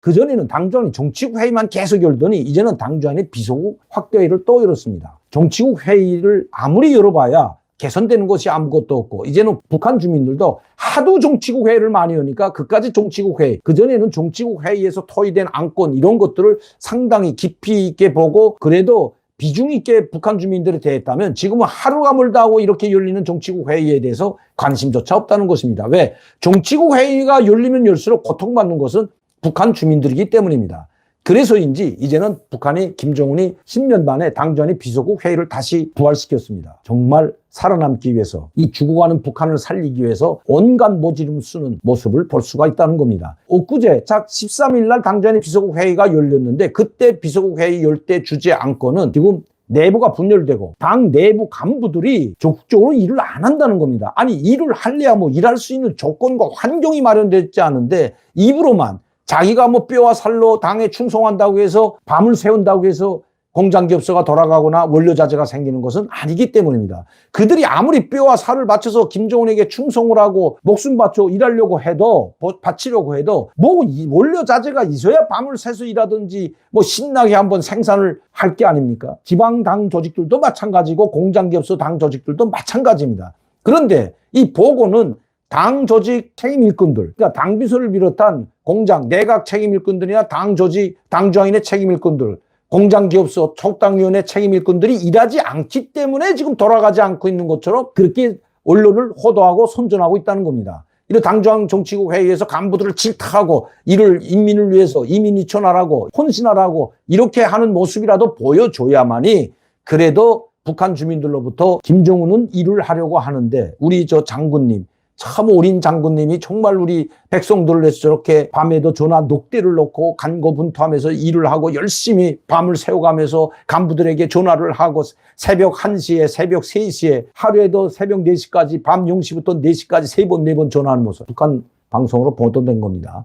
그전에는 당주안이 정치국 회의만 계속 열더니 이제는 당주안이 비서국 확대회의를 또 열었습니다. 정치국 회의를 아무리 열어봐야 개선되는 것이 아무것도 없고 이제는 북한 주민들도 하도 정치국 회의를 많이 여니까 그까지 정치국 회의, 그전에는 정치국 회의에서 토의된 안건 이런 것들을 상당히 깊이 있게 보고 그래도 비중 있게 북한 주민들이 대했다면 지금은 하루가 멀다 하고 이렇게 열리는 정치국 회의에 대해서 관심조차 없다는 것입니다. 왜? 정치국 회의가 열리면 열수록 고통받는 것은 북한 주민들이기 때문입니다. 그래서인지 이제는 북한이 김정은이 10년 만에 당주안이 비서국 회의를 다시 부활시켰습니다. 정말 살아남기 위해서 이 죽어가는 북한을 살리기 위해서 온갖 모지름 쓰는 모습을 볼 수가 있다는 겁니다. 엊그제 13일 날 당주안이 비서국 회의가 열렸는데 그때 비서국 회의 열 때 주제 안건은 지금 내부가 분열되고 당 내부 간부들이 적극적으로 일을 안 한다는 겁니다. 아니 일을 할래야 뭐 일할 수 있는 조건과 환경이 마련되지 않은데 입으로만 자기가 뭐 뼈와 살로 당에 충성한다고 해서 밤을 새운다고 해서 공장기업소가 돌아가거나 원료자재가 생기는 것은 아니기 때문입니다. 그들이 아무리 뼈와 살을 바쳐서 김정은에게 충성을 하고 목숨 바쳐 일하려고 해도 바치려고 해도 뭐 원료자재가 있어야 밤을 새서 일하든지 뭐 신나게 한번 생산을 할 게 아닙니까? 지방당 조직들도 마찬가지고 공장기업소 당 조직들도 마찬가지입니다. 그런데 이 보고는 당 조직 책임 일꾼들, 그러니까 당 비서를 비롯한 공장, 내각 책임 일꾼들이나 당 조직, 당주안인의 책임 일꾼들, 공장기업소, 촉당위원회 책임 일꾼들이 일하지 않기 때문에 지금 돌아가지 않고 있는 것처럼 그렇게 언론을 호도하고 선전하고 있다는 겁니다. 이런 당주안 정치국 회의에서 간부들을 질타하고 이를 인민을 위해서 이민이천하라고 헌신하라고 이렇게 하는 모습이라도 보여줘야만이 그래도 북한 주민들로부터 김정은은 일을 하려고 하는데 우리 저 장군님, 참 어린 장군님이 정말 우리 백성들을 위해서 저렇게 밤에도 전화 녹대를 놓고 간고분투하면서 일을 하고 열심히 밤을 새워가면서 간부들에게 전화를 하고 새벽 1시에 새벽 3시에 하루에도 새벽 4시까지 밤 0시부터 4시까지 3번 4번 전화하는 모습 북한 방송으로 보도된 겁니다.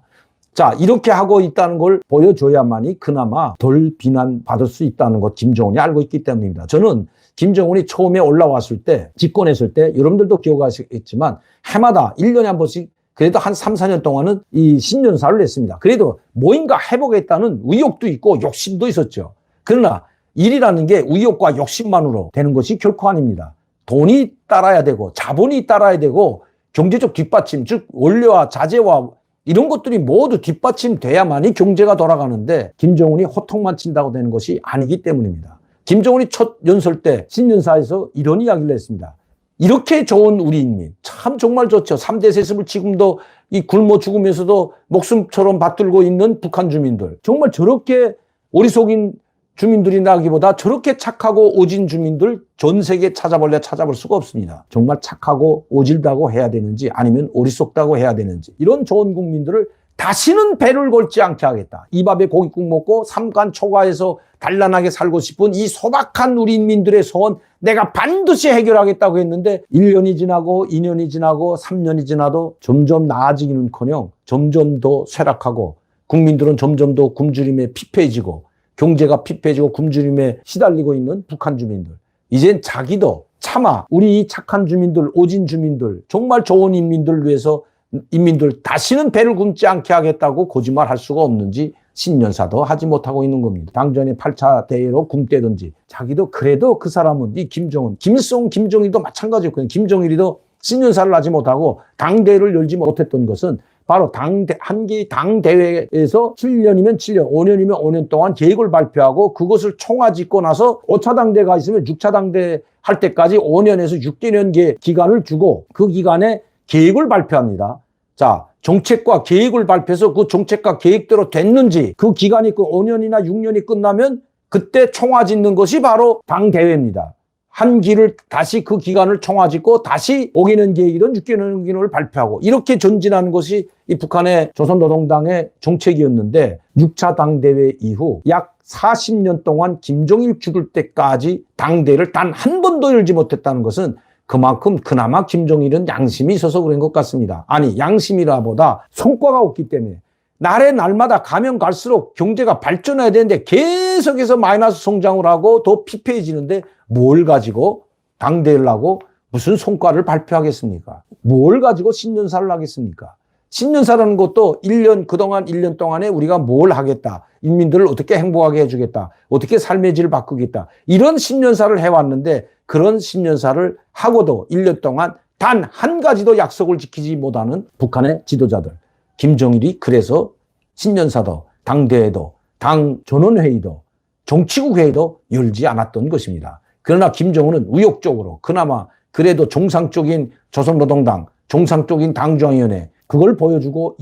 자, 이렇게 하고 있다는 걸 보여줘야만이 그나마 덜 비난받을 수 있다는 것 김정은이 알고 있기 때문입니다. 저는 김정은이 처음에 올라왔을 때, 집권했을 때, 여러분들도 기억하시겠지만, 해마다 1년에 한 번씩, 그래도 한 3, 4년 동안은 이 신년사를 냈습니다. 그래도 뭐인가 해보겠다는 의욕도 있고 욕심도 있었죠. 그러나 일이라는 게 의욕과 욕심만으로 되는 것이 결코 아닙니다. 돈이 따라야 되고, 자본이 따라야 되고, 경제적 뒷받침, 즉, 원료와 자재와 이런 것들이 모두 뒷받침돼야만이 경제가 돌아가는데, 김정은이 호통만 친다고 되는 것이 아니기 때문입니다. 김정은이 첫 연설 때 신년사에서 이런 이야기를 했습니다. 이렇게 좋은 우리 인민, 참 정말 좋죠. 3대 세습을 지금도 이 굶어 죽으면서도 목숨처럼 받들고 있는 북한 주민들. 정말 저렇게 어리석인 주민들이 나기보다 저렇게 착하고 오진 주민들 전 세계 찾아볼 수가 없습니다. 정말 착하고 오질다고 해야 되는지 아니면 어리석다고 해야 되는지 이런 좋은 국민들을 다시는 배를 걸지 않게 하겠다. 이 밥에 고깃국 먹고 삼간 초가에서 단란하게 살고 싶은 이 소박한 우리 인민들의 소원 내가 반드시 해결하겠다고 했는데 1년이 지나고 2년이 지나고 3년이 지나도 점점 나아지기는커녕 점점 더 쇠락하고 국민들은 점점 더 굶주림에 피폐해지고 경제가 피폐해지고 굶주림에 시달리고 있는 북한 주민들. 이젠 자기도 차마 우리 이 착한 주민들, 오진 주민들, 정말 좋은 인민들을 위해서 인민들 다시는 배를 굶지 않게 하겠다고 거짓말할 수가 없는지 신년사도 하지 못하고 있는 겁니다. 당전에 8차 대회로 굶대든지 자기도 그래도 그 사람은 이 김정은, 김일성, 김정일도 마찬가지였거든요. 김정일이도 신년사를 하지 못하고 당대회를 열지 못했던 것은 바로 한 개의 당대회에서 7년이면 7년, 5년이면 5년 동안 계획을 발표하고 그것을 총화짓고 나서 5차 당대가 있으면 6차 당대 할 때까지 5년에서 6개년 기간을 주고 그 기간에 계획을 발표합니다. 자, 정책과 계획을 발표해서 그 정책과 계획대로 됐는지 그 기간이 5년이나 6년이 끝나면 그때 총화짓는 것이 바로 당대회입니다. 한 기를 다시 그 기간을 총화짓고 다시 5개년 계획이든 6개년 계획을 발표하고 이렇게 전진하는 것이 이 북한의 조선노동당의 정책이었는데 6차 당대회 이후 약 40년 동안 김정일 죽을 때까지 당대회를 단 한 번도 열지 못했다는 것은 그만큼 그나마 김정일은 양심이 있어서 그런 것 같습니다. 아니 양심이라보다 성과가 없기 때문에 날마다 가면 갈수록 경제가 발전해야 되는데 계속해서 마이너스 성장을 하고 더 피폐해지는데 뭘 가지고 당대회를 하고 무슨 성과를 발표하겠습니까? 뭘 가지고 신년사를 하겠습니까? 신년사라는 것도 1년, 그동안 1년 동안에 우리가 뭘 하겠다. 인민들을 어떻게 행복하게 해주겠다. 어떻게 삶의 질을 바꾸겠다. 이런 신년사를 해왔는데 그런 신년사를 하고도 1년 동안 단 한 가지도 약속을 지키지 못하는 북한의 지도자들. 김정일이 그래서 신년사도 당대회도 당 전원회의도 정치국 회의도 열지 않았던 것입니다. 그러나 김정은은 의욕적으로 그나마 그래도 정상적인 조선노동당, 정상적인 당중앙위원회 그걸 보여주고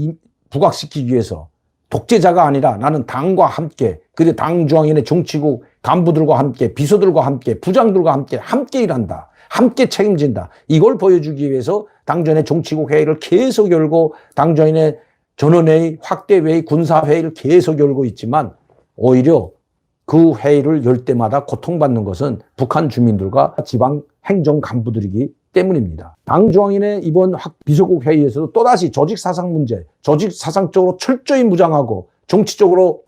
부각시키기 위해서 독재자가 아니라 나는 당과 함께 그리고 당중앙위원회 정치국 간부들과 함께 비서들과 함께 부장들과 함께 일한다. 함께 책임진다. 이걸 보여주기 위해서 당전의 정치국 회의를 계속 열고 당전의 전원회의, 확대회의, 군사회의를 계속 열고 있지만 오히려 그 회의를 열 때마다 고통받는 것은 북한 주민들과 지방 행정 간부들이기 때문입니다. 당중앙위원회 이번 비서국 회의에서도 또다시 조직사상 문제, 조직사상적으로 철저히 무장하고 정치적으로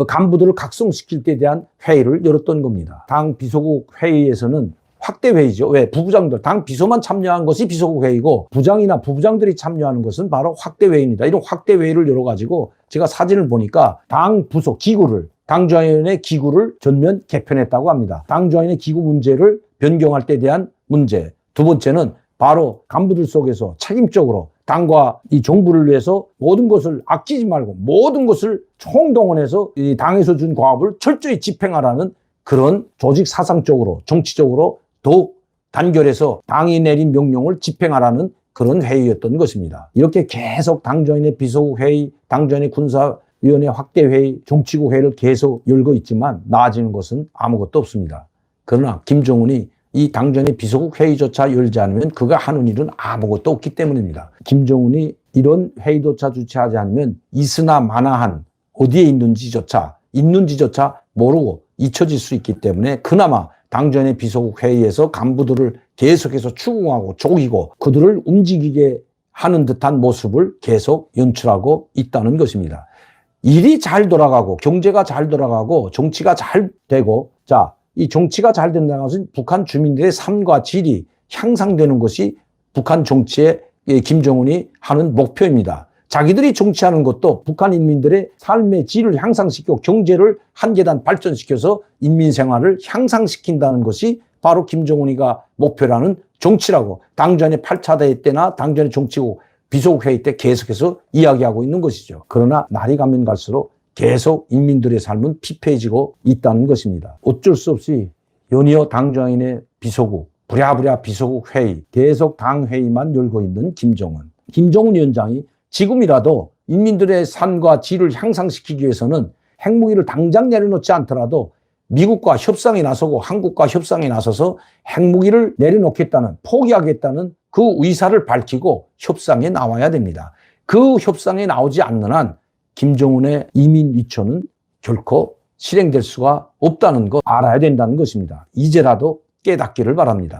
간부들을 각성시킬 때 대한 회의를 열었던 겁니다. 당 비서국 회의에서는 확대회의죠. 왜? 부부장들, 당 비서만 참여한 것이 비서국 회의고 부장이나 부부장들이 참여하는 것은 바로 확대회의입니다. 이런 확대회의를 열어가지고 제가 사진을 보니까 당 부속 기구를 당중앙위원회 기구를 전면 개편했다고 합니다. 당중앙위원회 기구 문제를 변경할 때 대한 문제. 두 번째는 바로 간부들 속에서 책임적으로 당과 이 정부를 위해서 모든 것을 아끼지 말고 모든 것을 총동원해서 이 당에서 준 과업을 철저히 집행하라는 그런 조직 사상적으로 정치적으로 더욱 단결해서 당이 내린 명령을 집행하라는 그런 회의였던 것입니다. 이렇게 계속 당중앙위원회 비서국 회의, 당중앙위원회 군사위원회 확대회의, 정치국 회의를 계속 열고 있지만 나아지는 것은 아무것도 없습니다. 그러나 김정은이 이 당전의 비서국 회의조차 열지 않으면 그가 하는 일은 아무것도 없기 때문입니다. 김정은이 이런 회의조차 주최하지 않으면 있으나 마나한 어디에 있는지조차 모르고 잊혀질 수 있기 때문에 그나마 당전의 비서국 회의에서 간부들을 계속해서 추궁하고 조기고 그들을 움직이게 하는 듯한 모습을 계속 연출하고 있다는 것입니다. 일이 잘 돌아가고 경제가 잘 돌아가고 정치가 잘 되고 이 정치가 잘 된다는 것은 북한 주민들의 삶과 질이 향상되는 것이 북한 정치의 김정은이 하는 목표입니다. 자기들이 정치하는 것도 북한 인민들의 삶의 질을 향상시키고 경제를 한 계단 발전시켜서 인민 생활을 향상시킨다는 것이 바로 김정은이가 목표라는 정치라고 당전의 8차 대회 때나 당전의 정치국 비서국 회의 때 계속해서 이야기하고 있는 것이죠. 그러나 날이 가면 갈수록 계속 인민들의 삶은 피폐해지고 있다는 것입니다. 어쩔 수 없이 연이어 당중앙위원회 비서국, 부랴부랴 비서국 회의, 계속 당회의만 열고 있는 김정은 위원장이 지금이라도 인민들의 삶과 질을 향상시키기 위해서는 핵무기를 당장 내려놓지 않더라도 미국과 협상에 나서고 한국과 협상에 나서서 핵무기를 내려놓겠다는, 포기하겠다는 그 의사를 밝히고 협상에 나와야 됩니다. 그 협상에 나오지 않는 한 김정은의 이민 위초는 결코 실행될 수가 없다는 것 알아야 된다는 것입니다. 이제라도 깨닫기를 바랍니다.